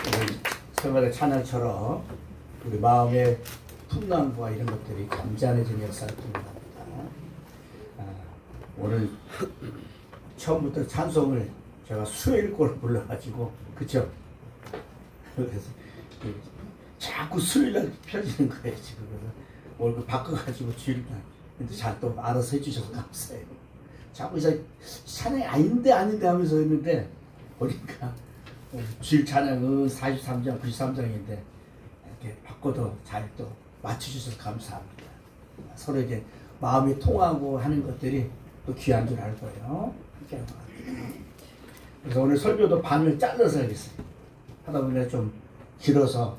우리 성가대 찬양처럼 우리 마음의 풍랑과 이런 것들이 잠잠해지는 역사를 통합니다. 오늘 처음부터 찬송을 제가 수요일 걸 불러가지고 그쵸? 그래서 자꾸 수요일날 펴지는 거예요 지금. 그래서 오늘 그 바꿔가지고 주일날 근데 잘 또 알아서 해주셔서 감사해요. 자꾸 이제 찬양이 아닌데 하면서 했는데 보니까 주일 찬양은 43장 93장인데 이렇게 바꿔도 잘 또 맞춰주셔서 감사합니다. 서로에게 마음이 통하고 하는 것들이 또 귀한 줄 알 거예요. 그렇게 하는 것 같아요. 그래서 오늘 설교도 반을 잘라서 하겠어요. 하다 보니까 좀 길어서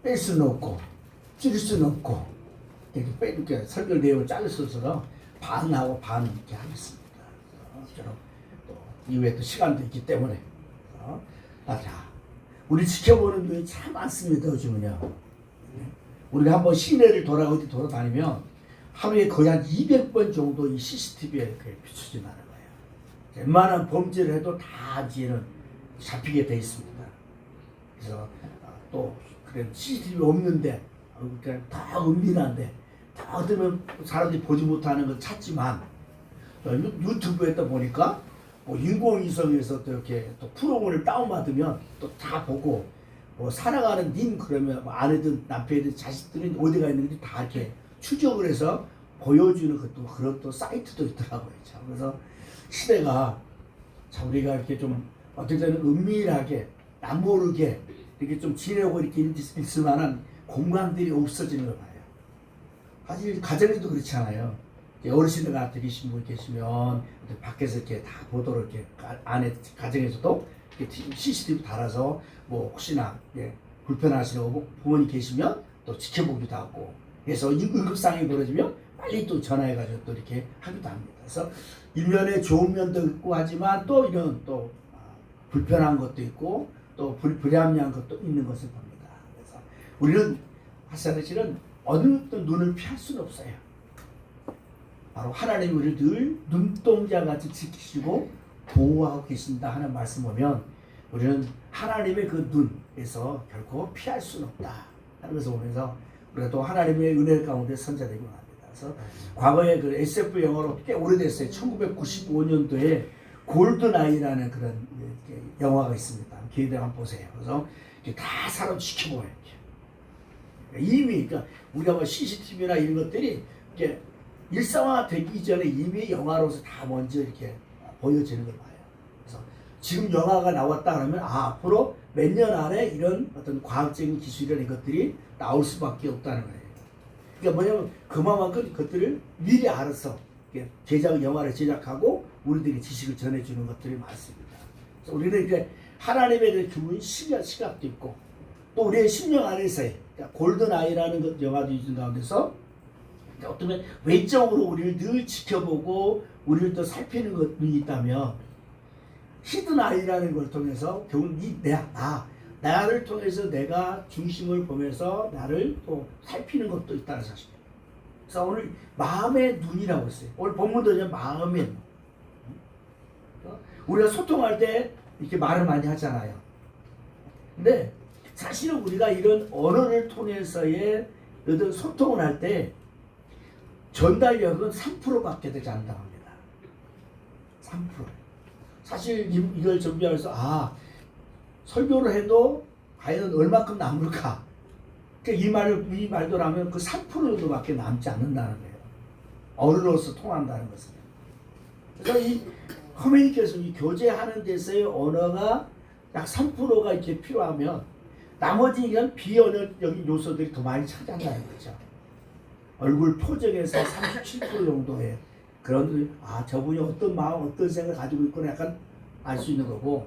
뺄 수는 없고 줄일 수는 없고 이렇게 설교 내용을 자를 수 있어서 반하고 반 이렇게 하겠습니다. 또 이후에 또 시간도 있기 때문에 자, 우리 지켜보는 분이 참 많습니다. 요즘은요. 우리가 한번 시내를 어디 돌아다니면 하루에 거의 한 200번 정도 이 CCTV에 비춰진다는 거예요. 웬만한 범죄를 해도 다 이제는 잡히게 돼 있습니다. 그래서 또 그래 CCTV 없는데 그냥 다 은밀한데 다 어쩌면 사람들이 보지 못하는 걸 찾지만 유튜브에 또 보니까 뭐 인공위성에서 또 이렇게 또 프로그램을 다운받으면 또 다 보고 뭐 살아가는 님 그러면 뭐 아내든 남편이든 자식들은 어디가 있는지 다 이렇게 추적을 해서 보여주는 것도 그런 또 사이트도 있더라고요. 참 그래서 시대가 참 우리가 이렇게 좀 어떻게 보면 은밀하게 남모르게 이렇게 좀 지내고 이렇게 있을 만한 공간들이 없어지는 걸 봐요. 사실 가정에도 그렇지 않아요. 어르신들 같은 계신 분 계시면 밖에서 이렇게 다 보도록 이렇게 안에 가정에서도 이렇게 CCTV 달아서 뭐 혹시나 불편하시고 부모님 계시면 또 지켜보기도 하고 그래서 응급상황이 벌어지면 빨리 또 전화해가지고 또 이렇게 하기도 합니다. 그래서 일면에 좋은 면도 있고 하지만 또 이런 또 불편한 것도 있고 또 불합리한 것도 있는 것을 봅니다. 그래서 우리는 사실은 어느 눈을 피할 수는 없어요. 바로 하나님이 우리를 늘 눈동자같이 지키시고 보호하고 계신다 하는 말씀 보면 우리는 하나님의 그 눈에서 결코 피할 수는 없다 하는 것을 보면서 우리가 또 하나님의 은혜 가운데 선자되고 합니다. 그래서 과거에 그 SF 영화로 꽤 오래됐어요. 1995년도에 골든아이라는 그런 영화가 있습니다. 기회 되면 한번 보세요. 그래서 다 사람 지켜보아요. 이미 그러니까 우리가 뭐 CCTV나 이런 것들이 이렇게 일상화 되기 전에 이미 영화로서 다 먼저 이렇게 보여지는 걸 봐요. 그래서 지금 영화가 나왔다 그러면 앞으로 몇 년 안에 이런 어떤 과학적인 기술이나 이것들이 나올 수밖에 없다는 거예요. 그러니까 뭐냐면 그만큼 그것들을 미리 알아서 영화를 제작하고 우리들이 지식을 전해주는 것들이 많습니다. 그래서 우리는 이제 하나님의 주문 시각도 있고 또 우리의 심령 안에서의 그러니까 골든아이라는 것 영화도 있는 가운데서 어쩌면 외적으로 우리를 늘 지켜보고 우리를 또 살피는 것이 있다면 히든아이라는 걸 통해서 결국 나를 통해서 내가 중심을 보면서 나를 또 살피는 것도 있다는 사실. 그래서 오늘 마음의 눈이라고 했어요. 오늘 본문도 이제 마음의 눈. 우리가 소통할 때 이렇게 말을 많이 하잖아요. 근데 사실은 우리가 이런 언어를 통해서의 어떤 소통을 할 때 전달력은 3%밖에 되지 않는다고 합니다. 3%. 사실 이걸 준비하면서 설교를 해도 과연 얼마큼 남을까? 이 말도라면 그 3% 정도밖에 남지 않는다는 거예요. 언어로서 통한다는 것은. 그래서 이 커뮤니케이션, 이 교제하는 데서의 언어가 약 3%가 이렇게 필요하면 나머지 이런 비언어적인 요소들이 더 많이 차지한다는 거죠. 얼굴 표정에서 37% 정도의 그런 저분이 어떤 마음, 어떤 생각을 가지고 있구나 약간 알 수 있는 거고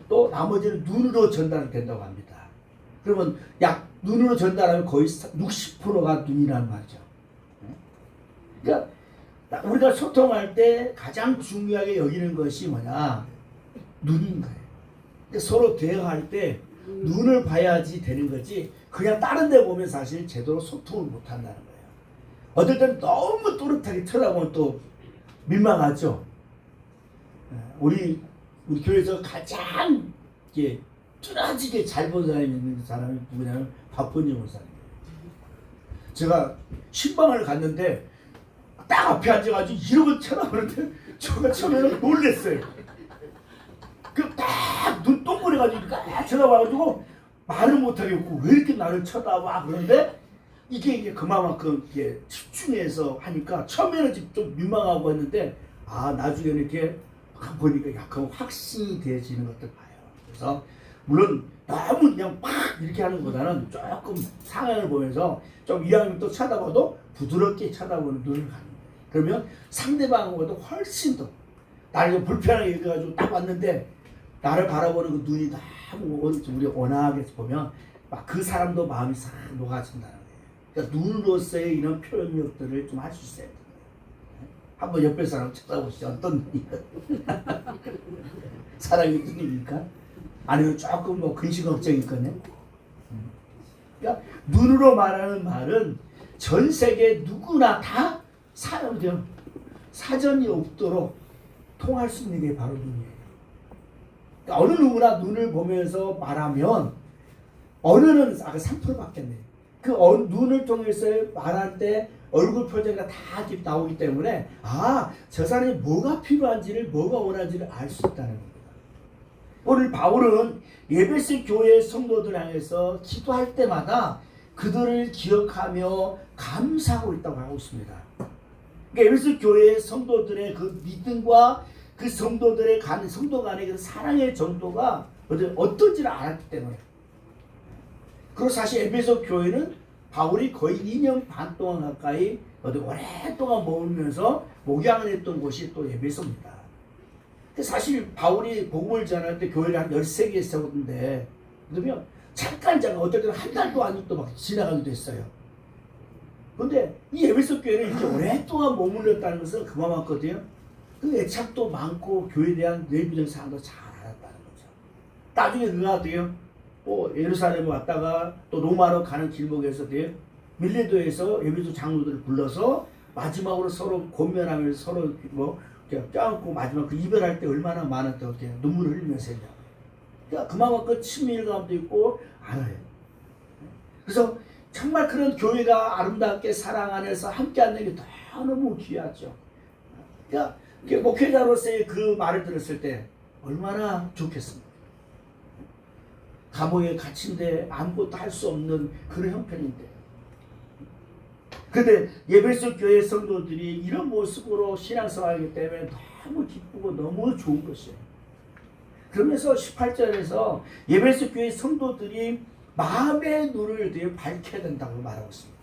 또 나머지는 눈으로 전달이 된다고 합니다. 그러면 약 눈으로 전달하면 거의 60%가 눈이라는 말이죠. 그러니까 우리가 소통할 때 가장 중요하게 여기는 것이 뭐냐? 눈인 거예요. 그러니까 서로 대화할 때 눈을 봐야지 되는 거지 그냥 다른 데 보면 사실 제대로 소통을 못 한다는 거예요. 어떨 때는 너무 또렷하게 쳐다보면 또 민망하죠. 우리 교회에서 가장 뚜렷하게 잘 본 사람이 있는 사람이 누구냐면 박본영 목사님. 제가 신방을 갔는데 딱 앞에 앉아가지고 이러고 쳐다보는데 저가 처음에는 놀랬어요. 그 딱 눈 동그래가지고 딱 쳐다봐가지고 말을 못하겠고 왜 이렇게 나를 쳐다봐 그런데 이게 그만큼 이게 집중해서 하니까 처음에는 좀 민망하고 했는데 나중에는 이렇게 보니까 약간 확신이 되어지는 것들 봐요. 그래서 물론 너무 그냥 막 이렇게 하는 것보다는 조금 상황을 보면서 좀 이왕이면 또 쳐다봐도 부드럽게 쳐다보는 눈을 갖는 거예요. 그러면 상대방보다 훨씬 더 나를 좀 불편하게 여겨가지고 딱 왔는데 나를 바라보는 그 눈이 너무 우리 온화하게 보면 막 그 사람도 마음이 싹 녹아진다는 거예요. 그러니까 눈으로서의 이런 표현력들을 좀 할 수 있어야 돼요. 한번 옆에 사람 쳐다보시죠. 어떤 눈이에요? 사랑의 눈입니까? 아니면 조금 뭐 근심 걱정이 있거든요. 그러니까 눈으로 말하는 말은 전 세계 누구나 다 사람들 사전이 없도록 통할 수 있는 게 바로 눈이에요. 그러니까 어느 누구나 눈을 보면서 말하면 언어는 아까 3%밖에 안 돼요. 그 눈을 통해서 말할 때 얼굴 표정이 다 나오기 때문에 저 사람이 뭐가 필요한지를 뭐가 원하는지를 알 수 있다는 겁니다. 오늘 바울은 에베소 교회 성도들 향해서 기도할 때마다 그들을 기억하며 감사하고 있다고 하고 있습니다. 그러니까 에베소 교회 성도들의 그 믿음과 그 성도들의 성도 간의 그 사랑의 정도가 어떤지를 알았기 때문에. 그리고 사실 에베소 교회는 바울이 거의 2년 반 동안 가까이 오랫동안 머물면서 목양을 했던 곳이 또 에베소입니다. 사실 바울이 복음을 전할 때 교회를 한 13개 세웠는데 그러면 잠깐 어떨 때는 한 달도 아니고 막 지나가기도 했어요. 그런데 이 에베소 교회는 이렇게 오랫동안 머물렀다는 것은 그만큼 그 애착도 많고 교회에 대한 내부적인 사항도 잘 알았다는 거죠. 나중에 그가 어때요? 예루살렘에 왔다가 또 로마로 가는 길목에서 밀레도에서 에베소 장로들을 불러서 마지막으로 서로 권면하면서 서로 껴안고 마지막 그 이별할 때 얼마나 많았다고 눈물을 흘리면서 했냐. 그러니까 그만큼 친밀감도 있고 알아요. 그래서 정말 그런 교회가 아름답게 사랑 안에서 함께 하는 게 너무 귀하죠. 그러니까 목회자로서의 그 말을 들었을 때 얼마나 좋겠습니까? 감옥에 갇힌데 아무것도 할 수 없는 그런 형편인데. 그런데 에베소 교회 성도들이 이런 모습으로 신앙생활하기 때문에 너무 기쁘고 너무 좋은 것이에요. 그러면서 18절에서 에베소 교회 성도들이 마음의 눈을 밝혀야 된다고 말하고 있습니다.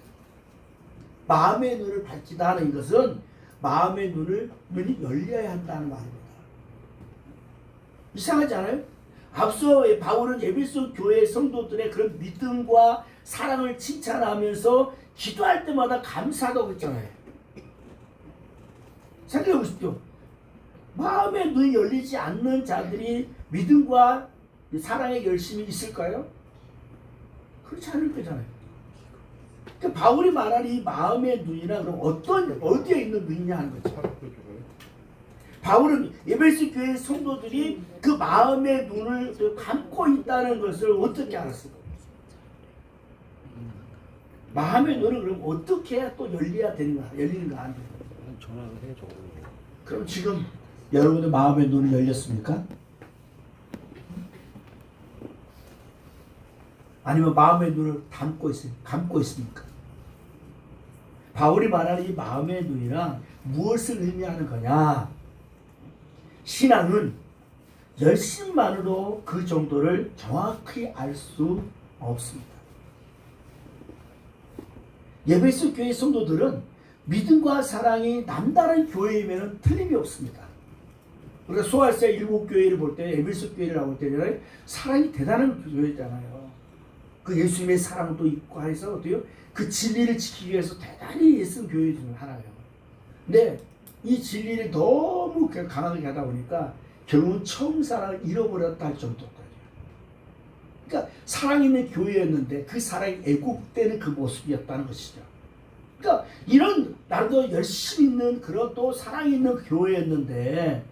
마음의 눈을 밝히다 하는 것은 마음의 눈이 열려야 한다는 말입니다. 이상하지 않아요? 앞서 바울은 에베소 교회 성도들의 그런 믿음과 사랑을 칭찬하면서 기도할 때마다 감사하다고 했잖아요. 생각해 보십시오. 마음의 눈이 열리지 않는 자들이 믿음과 사랑에 열심히 있을까요? 그렇지 않을 거잖아요. 그러니까 바울이 말하는 이 마음의 눈이나 그럼 어디에 있는 눈이냐 하는 거죠. 바울은 에베소 교회 성도들이 그 마음의 눈을 감고 있다는 것을 어떻게 알았을까? 마음의 눈을 그럼 어떻게 해야 또 열리는가 안 돼요? 전화를 해줘. 그럼 지금 여러분의 마음의 눈이 열렸습니까? 아니면 마음의 눈을 감고 있습니까? 바울이 말하는 이 마음의 눈이란 무엇을 의미하는 거냐? 신앙은 열심만으로 그 정도를 정확히 알 수 없습니다. 에베소 교회 성도들은 믿음과 사랑이 남다른 교회이면 틀림이 없습니다. 우리가 소아시아 7교회를 볼 때 에베소 교회를 나올 때는 사랑이 대단한 교회잖아요. 그 예수님의 사랑도 있고 해서 어때요? 그 진리를 지키기 위해서 대단히 애쓴 교회 중 하나예요. 근데 이 진리를 너무 강하게 하다 보니까 결국은 처음 사랑을 잃어버렸다 할 정도까지. 그러니까 사랑 있는 교회였는데 그 사랑이 애국되는 그 모습이었다는 것이죠. 그러니까 이런 나도 열심히 있는 그런 또 사랑이 있는 교회였는데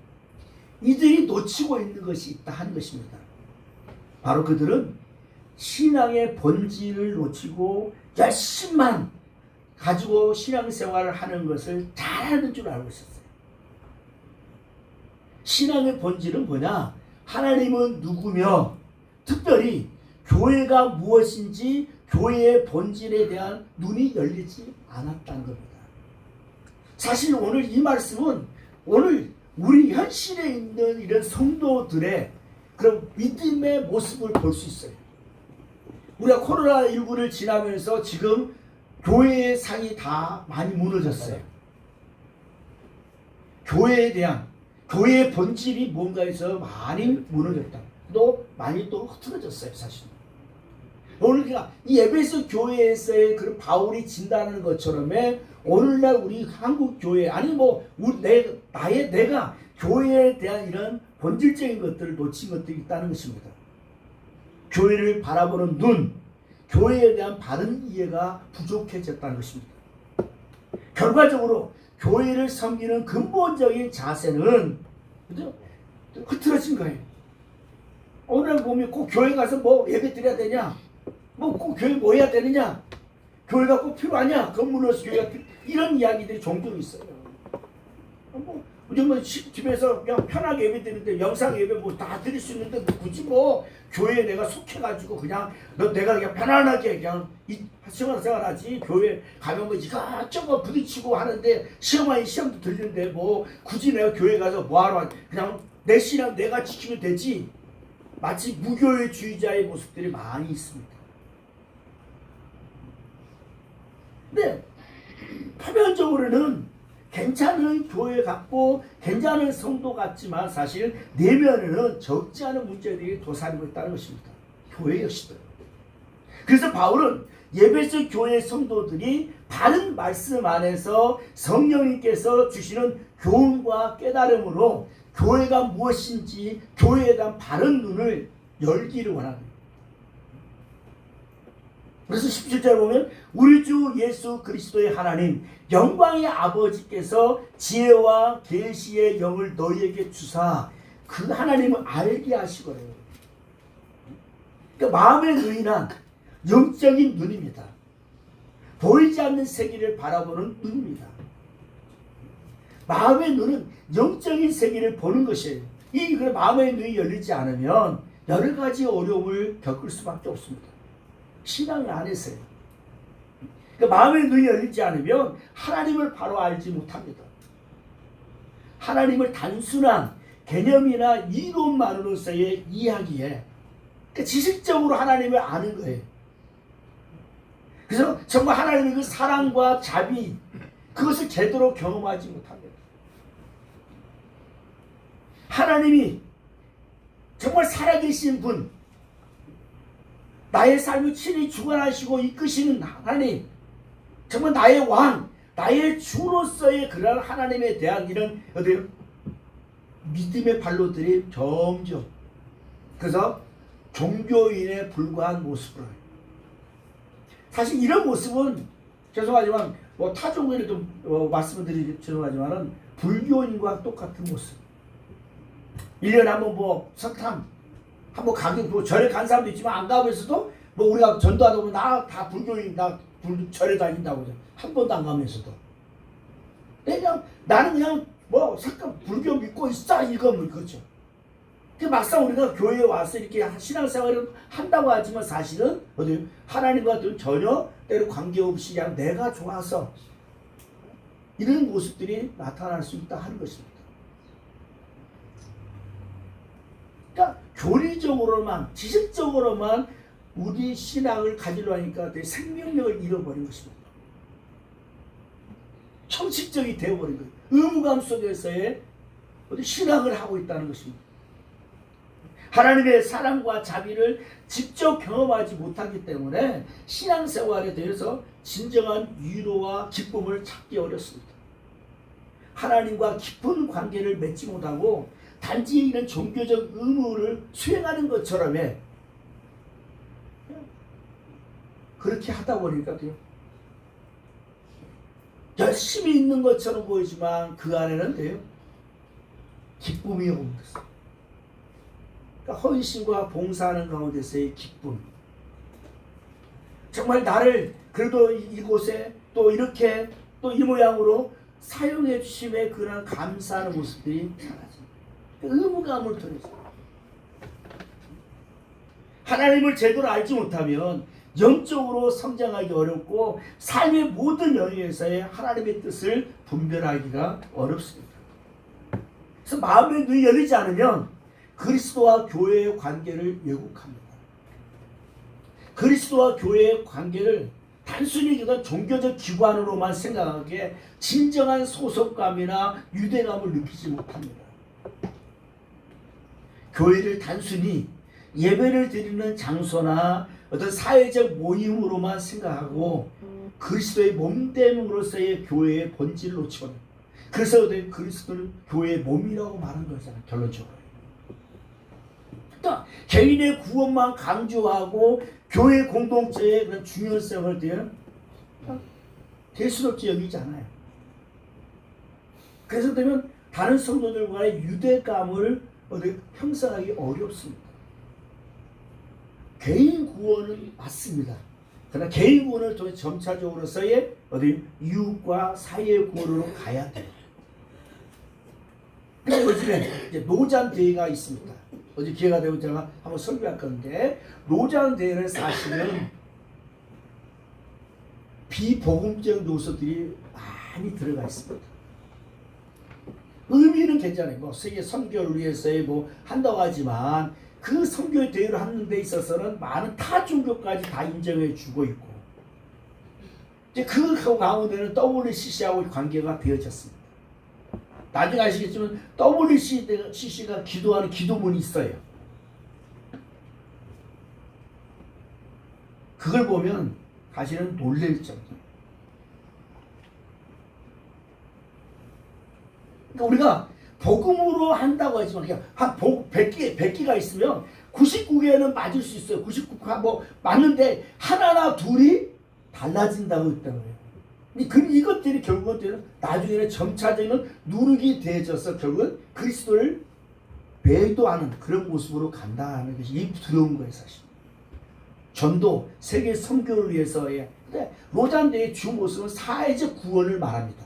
이들이 놓치고 있는 것이 있다 하는 것입니다. 바로 그들은 신앙의 본질을 놓치고 열심만 가지고 신앙생활을 하는 것을 잘하는 줄 알고 있었어요. 신앙의 본질은 뭐냐? 하나님은 누구며 특별히 교회가 무엇인지 교회의 본질에 대한 눈이 열리지 않았다는 겁니다. 사실 오늘 이 말씀은 오늘 우리 현실에 있는 이런 성도들의 그런 믿음의 모습을 볼 수 있어요. 우리가 코로나19를 지나면서 지금 교회의 상이 다 많이 무너졌어요. 교회에 대한 교회의 본질이 뭔가에서 많이 무너졌다. 또 많이 또 흐트러졌어요, 사실. 오늘 그러니까 이 에베소 교회에서의 그런 바울이 진단하는 것처럼에 오늘날 우리 한국 교회 아니 뭐 내가 교회에 대한 이런 본질적인 것들을 놓친 것들이 있다는 것입니다. 교회를 바라보는 눈, 교회에 대한 바른 이해가 부족해졌다는 것입니다. 결과적으로 교회를 섬기는 근본적인 자세는 그죠? 흐트러진 거예요. 오늘 보면 꼭 교회 가서 뭐 예배 드려야 되냐? 뭐 꼭 교회 뭐 해야 되느냐? 교회가 꼭 필요하냐? 건물로서 교회가 이런 이야기들이 종종 있어요. 뭐 요즘은 집에서 그냥 편하게 예배 드리는데 영상 예배 뭐 다 드릴 수 있는데 굳이 뭐 교회에 내가 속해가지고 그냥 내가 그냥 편안하게 그냥 생활하지 교회 가면 뭐 이것저것 부딪히고 하는데 시험도 들리는데 뭐 굳이 내가 교회 가서 뭐하러 그냥 내 신앙 내가 지키면 되지. 마치 무교회주의자의 모습들이 많이 있습니다. 근데 표면적으로는 괜찮은 교회 같고 괜찮은 성도 같지만 사실 내면에는 적지 않은 문제들이 도사리고 있다는 것입니다. 교회 역시도. 그래서 바울은 예배소 교회 성도들이 바른 말씀 안에서 성령님께서 주시는 교훈과 깨달음으로 교회가 무엇인지 교회에 대한 바른 눈을 열기를 원합니다. 그래서 17절에 보면 우리 주 예수 그리스도의 하나님 영광의 아버지께서 지혜와 계시의 영을 너희에게 주사 그 하나님을 알게 하시거든요. 그러니까 마음의 눈이란 영적인 눈입니다. 보이지 않는 세계를 바라보는 눈입니다. 마음의 눈은 영적인 세계를 보는 것이에요. 이 마음의 눈이 열리지 않으면 여러 가지 어려움을 겪을 수밖에 없습니다. 신앙 안에서요. 그러니까 마음의 눈이 열리지 않으면 하나님을 바로 알지 못합니다. 하나님을 단순한 개념이나 이론만으로서의 이야기에 그러니까 지식적으로 하나님을 아는 거예요. 그래서 정말 하나님의 그 사랑과 자비 그것을 제대로 경험하지 못합니다. 하나님이 정말 살아계신 분 나의 삶을 친히 주관하시고 이끄시는 하나님 정말 나의 왕 나의 주로서의 그런 하나님에 대한 이런 믿음의 발로들이 점점 그래서 종교인에 불과한 모습으로 사실 이런 모습은 죄송하지만 뭐 타종교인을 좀 말씀을 드리기 죄송하지만은 불교인과 똑같은 모습 1년에 한번 뭐 석탐 한번 가긴 뭐 절에 간 사람도 있지만 안 가면서도 뭐 우리가 전도하다 보면 나 다 불교인 나 절에 다닌다고 한 번도 안 가면서도 그냥 나는 그냥 뭐 잠깐 불교 믿고 있어 이거면 그렇죠. 막상 우리가 교회에 와서 이렇게 신앙생활을 한다고 하지만 사실은 어디 하나님과 전혀 때로 관계없이 그냥 내가 좋아서 이런 모습들이 나타날 수 있다 하는 것입니다. 그러니까 교리적으로만 지식적으로만 우리 신앙을 가지려 하니까 생명력을 잃어버린 것입니다. 형식적이 되어버린 거예요. 의무감 속에서의 신앙을 하고 있다는 것입니다. 하나님의 사랑과 자비를 직접 경험하지 못하기 때문에 신앙생활에 대해서 진정한 위로와 기쁨을 찾기 어렵습니다. 하나님과 깊은 관계를 맺지 못하고 단지 이런 종교적 의무를 수행하는 것처럼 그렇게 하다 보니까 열심히 있는 것처럼 보이지만 그 안에는 기쁨이 없는 것입니다. 그러니까 헌신과 봉사하는 가운데서의 기쁨. 정말 나를 그래도 이곳에 또 이렇게 또 이 모양으로 사용해 주심에 그런 감사하는 모습들이 사라집니다. 의무감을 통해서 하나님을 제대로 알지 못하면 영적으로 성장하기 어렵고 삶의 모든 영역에서의 하나님의 뜻을 분별하기가 어렵습니다. 그래서 마음의 눈이 열리지 않으면 그리스도와 교회의 관계를 왜곡합니다. 그리스도와 교회의 관계를 단순히 그냥 종교적 기관으로만 생각하기에 진정한 소속감이나 유대감을 느끼지 못합니다. 교회를 단순히 예배를 드리는 장소나 어떤 사회적 모임으로만 생각하고 그리스도의 몸됨으로서의 교회의 본질을 놓치거든요. 그래서 그리스도는 교회의 몸이라고 말한 거잖아요. 결론적으로. 그러니까 개인의 구원만 강조하고 교회 공동체의 그런 중요성을 대수롭게 여기지 않아요. 그래서 되면 다른 성도들과의 유대감을 형성하기 어렵습니다. 개인 구원은 맞습니다. 그러나 개인 구원을 통해 점차적으로서의 이웃과 사회의 구원으로 가야 돼요. 근데 요즘에 이제 노잔 대회가 있습니다. 어제 기회가 되면 제가 한번 설교할 건데, 노잔 대회는 사실은 비복음적 요소들이 많이 들어가 있습니다. 의미는 괜찮아요. 뭐 세계 선교를 위해서의 뭐 한다고 하지만 그 선교 대회를 하는 데 있어서는 많은 타 종교까지 다 인정해 주고 있고, 이제 그 가운데는 WCC하고 관계가 되어졌습니다. 나중에 아시겠지만 WCC가 기도하는 기도문이 있어요. 그걸 보면 사실은 놀랄 정도예요. 그러니까 우리가 복음으로 한다고 하지만 그냥 한 100개가 있으면 99개는 맞을 수 있어요. 99가 뭐 맞는데 하나나 둘이 달라진다고 했다는 거예요. 이것들이 결국은 나중에는 점차적인 누룩이 되어져서 결국은 그리스도를 배도하는 그런 모습으로 간다는 것이 두려운 거예요, 사실. 전도, 세계 선교를 위해서의. 근데 로잔대의 주 모습은 사회적 구원을 말합니다.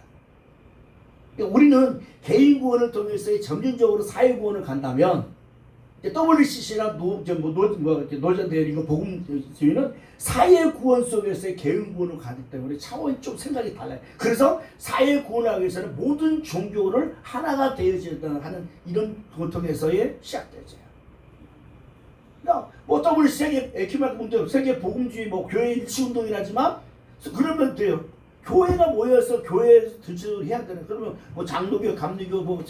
그러니까 우리는 개인 구원을 통해서 점진적으로 사회 구원을 간다면, WCC나 노잔대회 이거 복음주의는 사회 구원 속에서의 개인 구원을 가기 때문에 차원이 좀 생각이 달라요. 그래서 사회 구원을 하기 위해서는 모든 종교를 하나가 되어져야 하는 이런 고통에서의 시작되죠. 그러니까 뭐 WCC 에큐메니컬 세계 복음주의 뭐 교회 일치 운동이라지만 그러면 돼요. 교회가 모여서 교회 들을 해야 되는. 그러면 뭐 장로교, 감리교, 뭐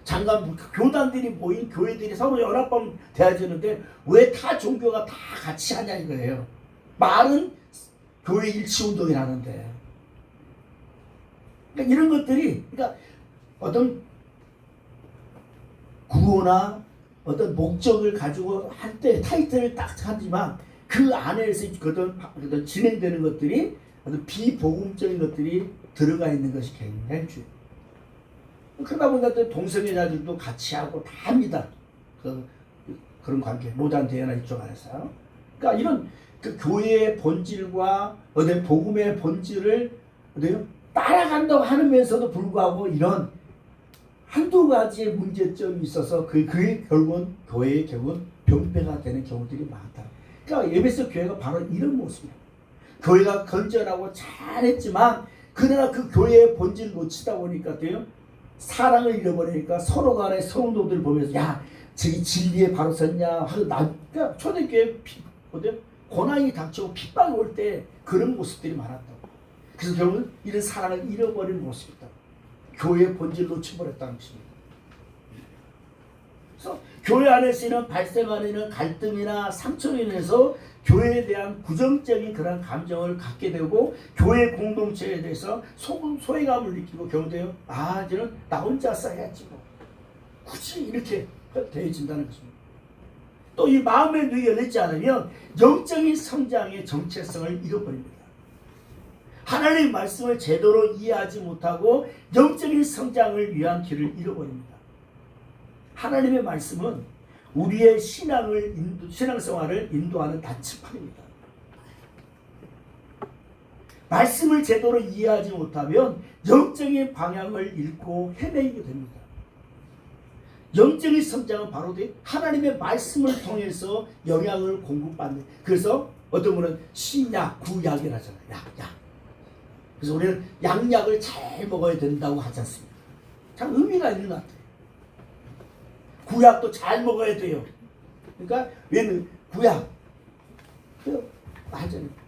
장관, 교단들이 모인 교회들이 서로 연합하면 돼야 되는데 왜 타 종교가 다 같이 하냐 이거예요. 말은 교회 일치 운동이라는데. 그러니까 이런 것들이, 그러니까 어떤 구호나 어떤 목적을 가지고 할 때 타이틀을 딱 하지만 그 안에서 그런 진행되는 것들이 어떤 비복음적인 것들이 들어가 있는 것이 굉장히 중요해요. 그러다 보니까 동성애자들도 같이 하고 다 합니다. 그런 관계, 노잔 대회나 이쪽 안에서. 그러니까 이런 그 교회의 본질과 어떤 복음의 본질을 따라간다고 하면서도 불구하고 이런 한두 가지의 문제점이 있어서 그게 결국은 교회의 병폐가 되는 경우들이 많다. 그러니까 에베소 교회가 바로 이런 모습이에요. 교회가 건전하고 잘했지만 그러나 그 교회의 본질을 놓치다 보니까 사랑을 잃어버리니까 서로 간의 성도들 보면서 야 저기 진리에 바로 섰냐 하고 그러니까 초대교회 고난이 닥치고 핍박이 올 때 그런 모습들이 많았다고. 그래서 결국은 이런 사랑을 잃어버린 모습이다. 교회의 본질을 놓쳐버렸다는 것입니다. 그래서 교회 안에서 발생하는 갈등이나 상처로 인해서 교회에 대한 부정적인 그런 감정을 갖게 되고 교회 공동체에 대해서 소외감을 느끼고 결국에요. 저는 나 혼자 써야지 뭐. 굳이 이렇게 되어진다는 것입니다. 또 이 마음의 눈이 열리지 않으면 영적인 성장의 정체성을 잃어버립니다. 하나님의 말씀을 제대로 이해하지 못하고 영적인 성장을 위한 길을 잃어버립니다. 하나님의 말씀은 우리의 신앙생활을 인도하는 단체판입니다. 말씀을 제대로 이해하지 못하면 영적인 방향을 잃고 헤매게 됩니다. 영적인 성장은 바로 하나님의 말씀을 통해서 영향을 공급받는, 그래서 어떤 분은 신약, 구약이라 하잖아요. 약. 그래서 우리는 양약을 잘 먹어야 된다고 하지 않습니까? 참 의미가 있는 것 같아요. 구약도 잘 먹어야 돼요. 그러니까 왜냐면 구약,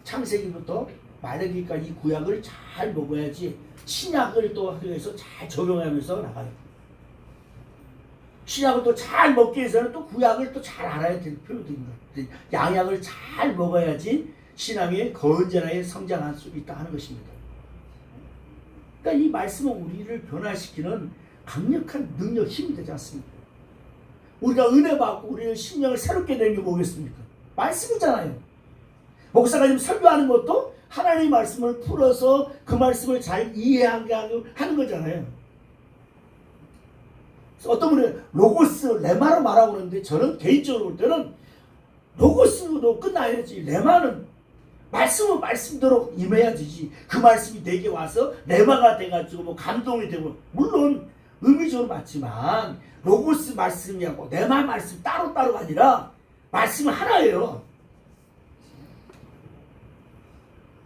창세기부터 말하기까지 이 구약을 잘 먹어야지 신약을 또 해서 잘 적용하면서 나가요. 신약을 또 잘 먹기 위해서는 또 구약을 또 잘 알아야 될 필요도 있는 거예요. 양약을 잘 먹어야지 신앙이 건전하게 성장할 수 있다 하는 것입니다. 그러니까 이 말씀은 우리를 변화시키는 강력한 능력, 힘이 되지 않습니까? 우리가 은혜 받고 우리의 심령을 새롭게 되는 게 뭐겠습니까? 말씀이잖아요. 목사가 지금 설교하는 것도 하나님의 말씀을 풀어서 그 말씀을 잘 이해하게 하는 거잖아요. 어떤 분은 로고스, 레마로 말하고 그러는데 저는 개인적으로 볼 때는 로고스도 끝나야지 레마는 말씀은 말씀대로 임해야 되지. 그 말씀이 내게 와서 레마가 돼가지고 뭐 감동이 되고, 물론 의미적으로 맞지만 로고스 말씀이하고 레마 말씀 따로따로가 아니라 말씀은 하나예요.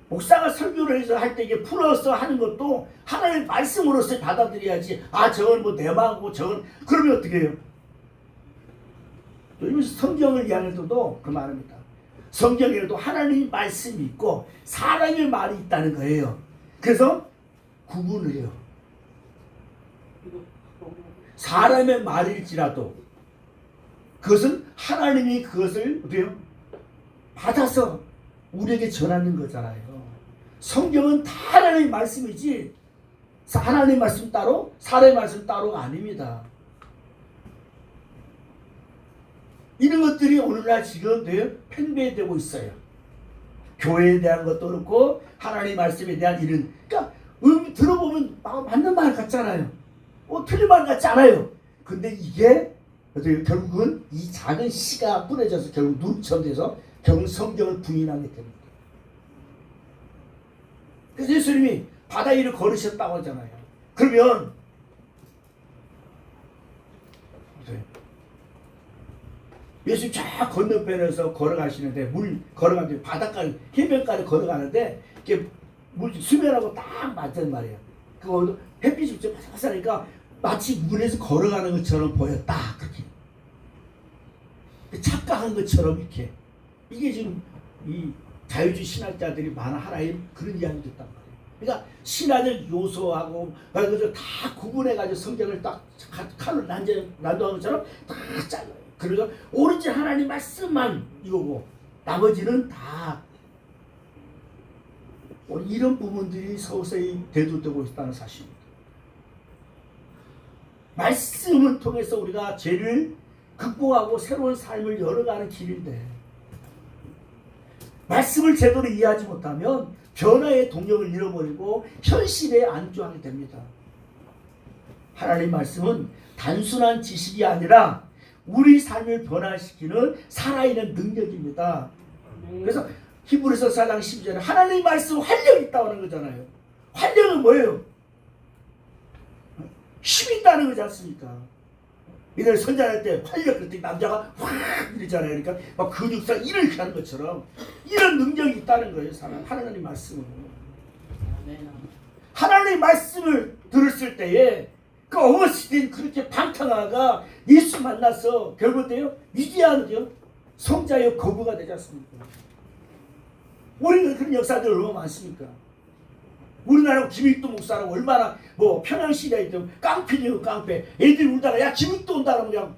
목사가 설교를 해서 할 때 이게 풀어서 하는 것도 하나님의 말씀으로서 받아들여야지. 아, 저건 뭐 내마고 저건, 그러면 어떻게 해요? 또 성경을 이해하는 데도 그 말입니다. 성경에도 하나님의 말씀이 있고 사람의 말이 있다는 거예요. 그래서 구분을 해요. 사람의 말일지라도 그것은 하나님이 그것을 어때요? 받아서 우리에게 전하는 거잖아요. 성경은 다 하나님의 말씀이지 하나님의 말씀 따로 사람의 말씀 따로가 아닙니다. 이런 것들이 오늘날 지금 팽배되고 있어요. 교회에 대한 것도 그렇고 하나님의 말씀에 대한 이런, 그러니까 들어보면 맞는 말 같잖아요. 틀린 말 같지 않아요. 근데 이게 결국은 이 작은 씨가 뿌려져서 결국 눈처럼 돼서 결국 성경을 부인하게 됩니다. 그래서 예수님이 바다 위를 걸으셨다고 하잖아요. 그러면 예수님 쫙 건너편에서 걸어가시는데, 걸어가는데 바닷가 해변가를 걸어가는데 이게 물 수면하고 딱 맞단 말이에요. 그 햇빛이 좀 바삭바삭하니까 마치 물에서 걸어가는 것처럼 보였다. 그렇게 착각한 것처럼 이렇게. 이게 지금 이 자유주의 신학자들이 많은 하나의 그런 이야기를 했단 말이에요. 그러니까 신학적 요소하고 그걸 다 구분해가지고 성경을 딱 칼로 난도한 것처럼 다 잘라요. 그래서 오로지 하나님 말씀만 이거고 나머지는 다 이런 부분들이 서서히 대두되고 있다는 사실입니다. 말씀을 통해서 우리가 죄를 극복하고 새로운 삶을 열어가는 길인데, 말씀을 제대로 이해하지 못하면 변화의 동력을 잃어버리고 현실에 안주하게 됩니다. 하나님 말씀은 단순한 지식이 아니라 우리 삶을 변화시키는 살아있는 능력입니다. 그래서 히브리서 4장 12절에 하나님 말씀 활력이 있다고 하는 거잖아요. 활력은 뭐예요? 힘이 있다는 거지 않습니까? 이날 선전할 때 활력, 그때 남자가 확 이러잖아요. 그러니까 막 근육상 이렇게 하는 것처럼 이런 능력이 있다는 거예요. 하나님 말씀은. 하나님 말씀을 들었을 때에 그 어거스틴 그렇게 방탕아가 예수 만나서 결국 때요 위대한 성자의 거부가 되지 않습니까? 우리는 그런 역사들 얼마나 많습니까? 우리나라 김익도 목사라고 얼마나 평양시대에 있던 깡패니요 깡패. 애들이 울다가 야 김익도 온다라고 그냥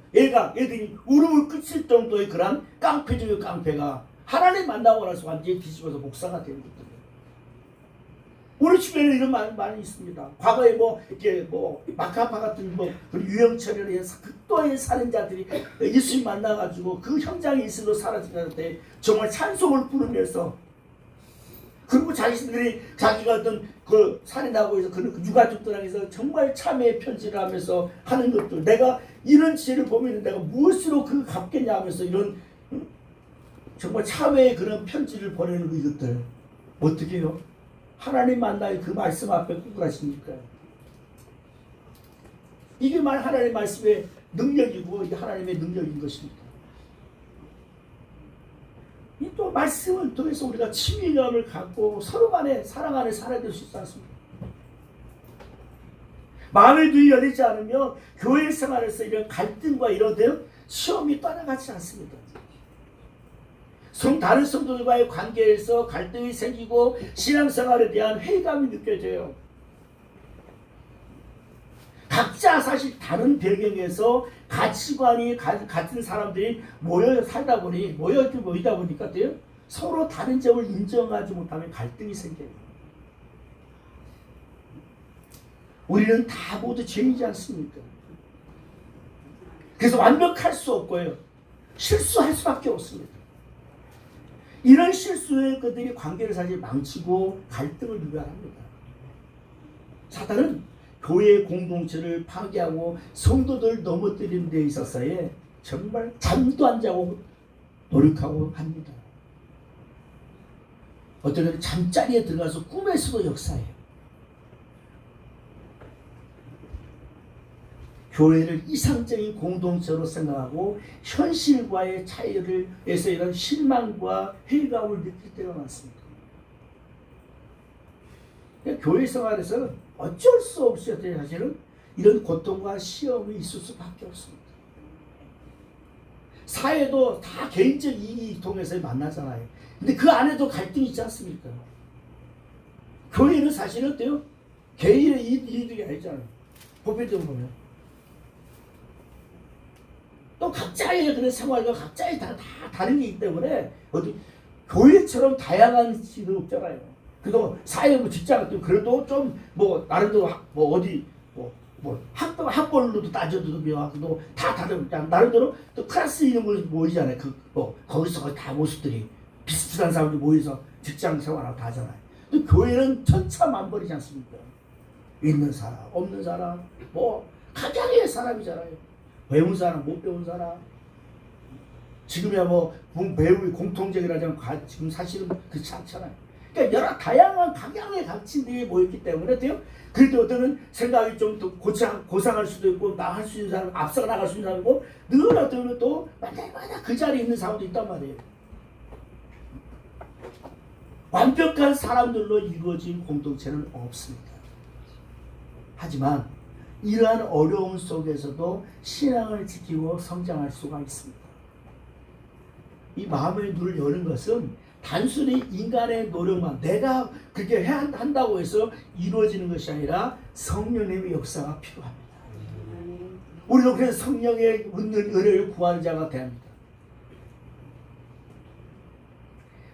애들이 울음을 끊을 정도의 그런 깡패니요 깡패가 하나님 만나고 나서 완전히 뒤집어서 목사가 되는 것들이에요. 우리 주변에 이런 말 많이 있습니다. 과거에 이렇게 마카파 같은 유영철이나 극도의 살인자들이 예수님 만나가지고 그 현장에 있어도 사라지는데 정말 찬송을 부르면서 그리고 자신들이 자기가 어떤 그 살인하고 해서 그 유가족들에게서 정말 참회의 편지를 하면서 하는 것들, 내가 이런 지혜를 보면 내가 무엇으로 그 갚겠냐 하면서 이런 정말 참회의 그런 편지를 보내는 이것들 어떻게 해요? 하나님 만나의 그 말씀 앞에 구걸하십니까? 이게 하나님의 말씀의 능력이고 이게 하나님의 능력인 것입니다. 이 또 말씀을 통해서 우리가 친밀감을 갖고 서로 간에 사랑 안에 살아야 될 수 있지 않습니까? 마음의 눈이 열리지 않으면 교회 생활에서 이런 갈등과 이런 시험이 따라가지 않습니다. 다른 성도들과의 관계에서 갈등이 생기고 신앙생활에 대한 회의감이 느껴져요. 각자 사실 다른 배경에서 가치관이 같은 사람들이 모여 살다 보니 모이다 보니까 돼요. 서로 다른 점을 인정하지 못하면 갈등이 생겨요. 우리는 다 모두 죄인이지 않습니까? 그래서 완벽할 수 없고요. 실수할 수밖에 없습니다. 이런 실수의 그들이 관계를 사실 망치고 갈등을 유발합니다. 사탄은 교회의 공동체를 파괴하고 성도들 넘어뜨리는 데 있어서의 정말 잠도 안 자고 노력하고 합니다. 어떤 때는 잠자리에 들어가서 꿈에서도 역사해요. 교회를 이상적인 공동체로 생각하고 현실과의 차이에서 이런 실망과 회의감을 느낄 때가 많습니다. 교회 생활에서는 어쩔 수 없이 사실은 이런 고통과 시험이 있을 수밖에 없습니다. 사회도 다 개인적 이익을 통해서 만나잖아요. 근데 그 안에도 갈등이 있지 않습니까? 교회는 사실은 어때요? 개인의 이익이 아니잖아요. 보편적으로 보면. 또 각자의 그런 생활과 각자의 다 다른 게 있기 때문에 어디 교회처럼 다양한 지도 없잖아요. 그래도 사회 직장 같은 그래도 좀 나름대로 어디 학벌로도 따져도 다 다른 나름대로 또 클래스 이런 거 모이잖아요. 거기서 다 모습들이 비슷한 사람들 모여서 직장 생활하고 다 하잖아요. 근데 교회는 천차만별이지 않습니까? 있는 사람, 없는 사람, 각양의 사람이잖아요. 배운 사람, 못 배운 사람. 지금이야 배우의 공통적이라면 지금 사실은 그렇지 않잖아요. 그러니까 여러 다양한 각양의 가치들이 모였기 때문에 그래도 어떤 생각이 좀 더 고상할 수도 있고 나갈 수 있는 사람, 앞서 나갈 수 있는 사람이고 늘 어떤 또 마다 그 자리에 있는 사람도 있단 말이에요. 완벽한 사람들로 이루어진 공동체는 없습니다. 하지만 이러한 어려움 속에서도 신앙을 지키고 성장할 수가 있습니다. 이 마음의 눈을 여는 것은 단순히 인간의 노력만 내가 그렇게 한다고 해서 이루어지는 것이 아니라 성령님의 역사가 필요합니다. 우리도 그래서 성령의 은혜를 구하는 자가 돼야 합니다.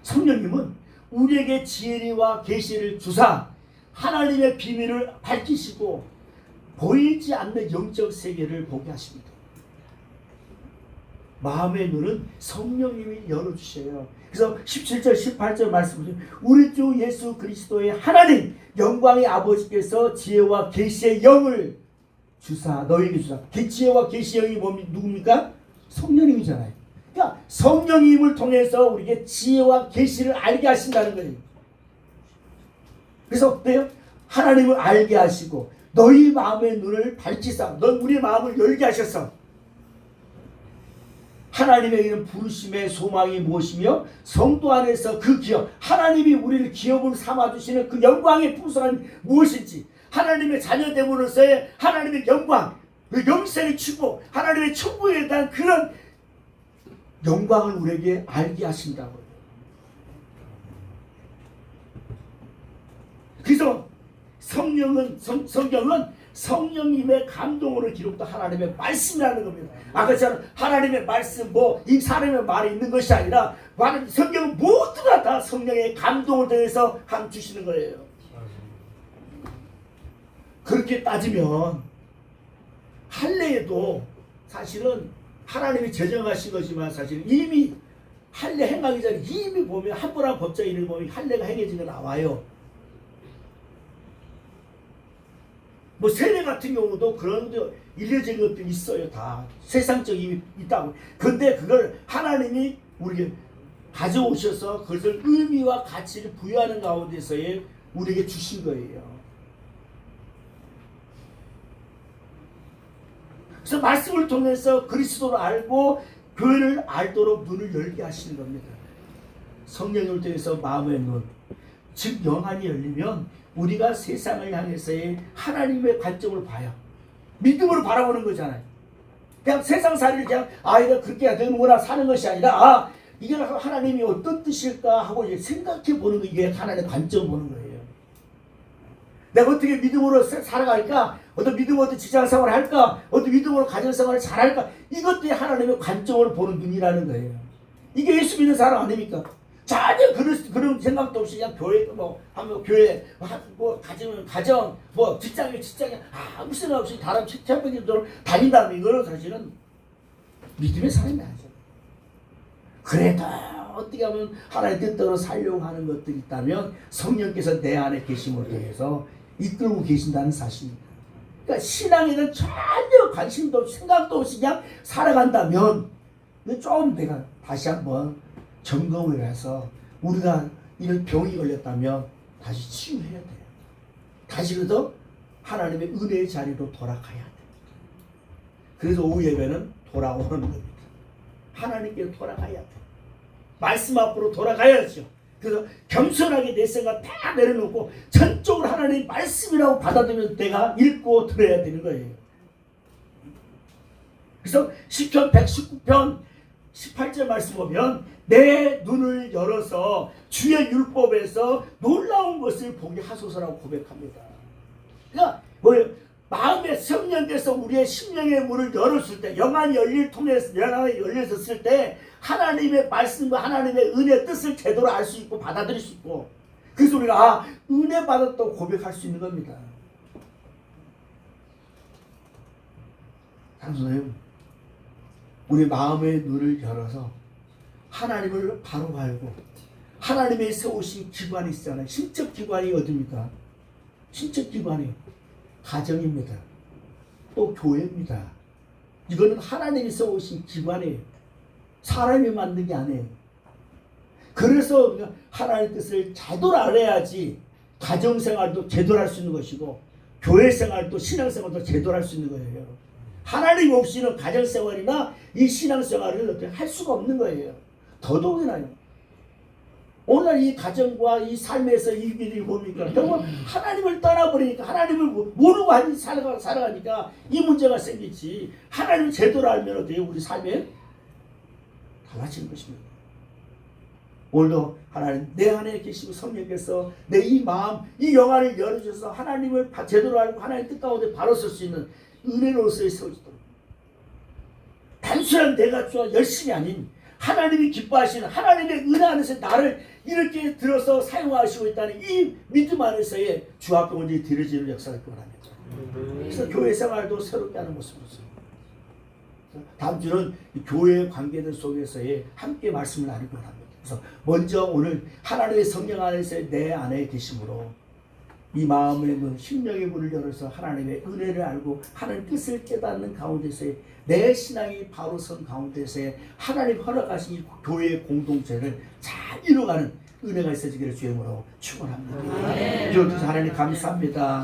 성령님은 우리에게 지혜와 계시를 주사 하나님의 비밀을 밝히시고 보이지 않는 영적 세계를 보게 하십니다. 마음의 눈은 성령님이 열어주셔요. 그래서 17절 18절 말씀을 우리 주 예수 그리스도의 하나님 영광의 아버지께서 지혜와 계시의 영을 주사 너에게 주사. 지혜와 계시의 영이 누굽니까? 성령님이잖아요. 그러니까 성령님을 통해서 우리에게 지혜와 계시를 알게 하신다는 거예요. 그래서 어때요? 하나님을 알게 하시고 너희 마음의 눈을 밝히사 넌 우리의 마음을 열게 하셔서 하나님에게는 부르심의 소망이 무엇이며 성도 안에서 그 기업 하나님이 우리를 기업으로 삼아주시는 그 영광의 풍성함이 무엇인지 하나님의 자녀됨으로서의 하나님의 영광 그 영생의 축복 하나님의 천국에 대한 그런 영광을 우리에게 알게 하신다고요. 그래서 성경은 성령님의 감동으로 기록된 하나님의 말씀이라는 겁니다. 아까처럼 하나님의 말씀 이 사람의 말이 있는 것이 아니라 성경은 모두가 다 성령의 감동을 통해서 주시는 거예요. 그렇게 따지면 할례에도 사실은 하나님이 제정하신 것이지만 사실 이미 할례 행하기 전에 이미 보면 한 번 한 법정 이름 보면 할례가 행해진 거 나와요. 뭐 세례 같은 경우도 그런 일례적인 것도 있어요. 다 세상적인 있다고. 근데 그걸 하나님이 우리에게 가져오셔서 그것을 의미와 가치를 부여하는 가운데서에 우리에게 주신 거예요. 그래서 말씀을 통해서 그리스도를 알고 교회를 알도록 눈을 열게 하시는 겁니다. 성령을 통해서 마음의 눈, 즉 영안이 열리면 우리가 세상을 향해서의 하나님의 관점을 봐요. 믿음으로 바라보는 거잖아요. 그냥 세상살이를 그냥 이거 그렇게 되는구나 사는 것이 아니라 이게 하나님이 어떤 뜻일까 하고 이제 생각해 보는 거, 이게 하나님의 관점 보는 거예요. 내가 어떻게 믿음으로 살아갈까? 어떤 믿음으로 어떤 직장생활을 할까? 어떤 믿음으로 가정생활을 잘할까? 이것들이 하나님의 관점을 보는 눈이라는 거예요. 이게 예수 믿는 사람 아닙니까? 전혀 그런 생각도 없이 그냥 교회 하면 교회 가정 직장에 아무 생각 없이 다른 체험병들로 다닌다면 이거는 사실은 믿음의 사람이 아니죠. 그래도 어떻게 하면 하나님의 뜻대로 살려고 하는 것들이 있다면 성령께서 내 안에 계심을 통해서 이끌고 계신다는 사실입니다. 그러니까 신앙에 대한 전혀 관심도 없이 생각도 없이 그냥 살아간다면 좀 내가 다시 한번 점검을 해서 우리가 이런 병이 걸렸다면 다시 치유해야 돼요. 다시 그래도 하나님의 은혜의 자리로 돌아가야 돼요. 그래서 오후 예배는 돌아오는 겁니다. 하나님께 돌아가야 돼요. 말씀 앞으로 돌아가야죠. 그래서 겸손하게 내 생각 다 내려놓고 전적으로 하나님의 말씀이라고 받아들이면 내가 읽고 들어야 되는 거예요. 그래서 시편 119편 18절 말씀 보면 내 눈을 열어서 주의 율법에서 놀라운 것을 보게 하소서라고 고백합니다. 그러니까 마음의 성령께서 우리의 심령의 문을 열었을 때, 영안이 열렸을 때 하나님의 말씀과 하나님의 은혜의 뜻을 제대로 알 수 있고 받아들일 수 있고, 그래서 우리가 은혜 받았다고 고백할 수 있는 겁니다. 장소님, 우리 마음의 눈을 열어서 하나님을 바로 알고 하나님의 세우신 기관이 있잖아요. 신적 기관이 어디입니까? 신적 기관이 가정입니다. 또 교회입니다. 이거는 하나님이 세우신 기관이에요. 사람이 만든 게 아니에요. 그래서 하나님의 뜻을 제대로 알아야지 가정생활도 제대로 할 수 있는 것이고 교회생활도 신앙생활도 제대로 할 수 있는 거예요. 하나님 없이는 가정생활이나 이 신앙생활을 어떻게 할 수가 없는 거예요. 더더욱이나요. 오늘 이 가정과 이 삶에서 이 일이 뭡니까? 결국 하나님을 떠나버리니까, 하나님을 모르고 살아가니까 이 문제가 생기지. 하나님을 제대로 알면 어때요? 우리 삶에 달라지는 것입니다. 오늘도 하나님 내 안에 계시고 성령께서 내 이 마음, 이 영안을 열어주셔서 하나님을 제대로 알고 하나님 뜻 가운데 바로 설 수 있는 은혜로서의 세워지도록, 단순한 내가 열심이 아닌 하나님이 기뻐하시는 하나님의 은혜 안에서 나를 이렇게 들어서 사용하시고 있다는 이 믿음 안에서의 주 앞에 온전히 드려지는 역사를 원합니다. 그래서 교회 생활도 새롭게 하는 모습으로서 다음 주는 교회 관계들 속에서의 함께 말씀을 나누기 원합니다. 그래서 먼저 오늘 하나님의 성령 안에서 내 안에 계심으로 이 마음의 문, 심령의 문을 열어서 하나님의 은혜를 알고 하나님 뜻을 깨닫는 가운데서의 내 신앙이 바로 선 가운데서의 하나님 허락하신 이 교회의 공동체를 잘 이루어가는 은혜가 있어지기를 주님으로 축원합니다. 기도해주셔서 하나님 감사합니다.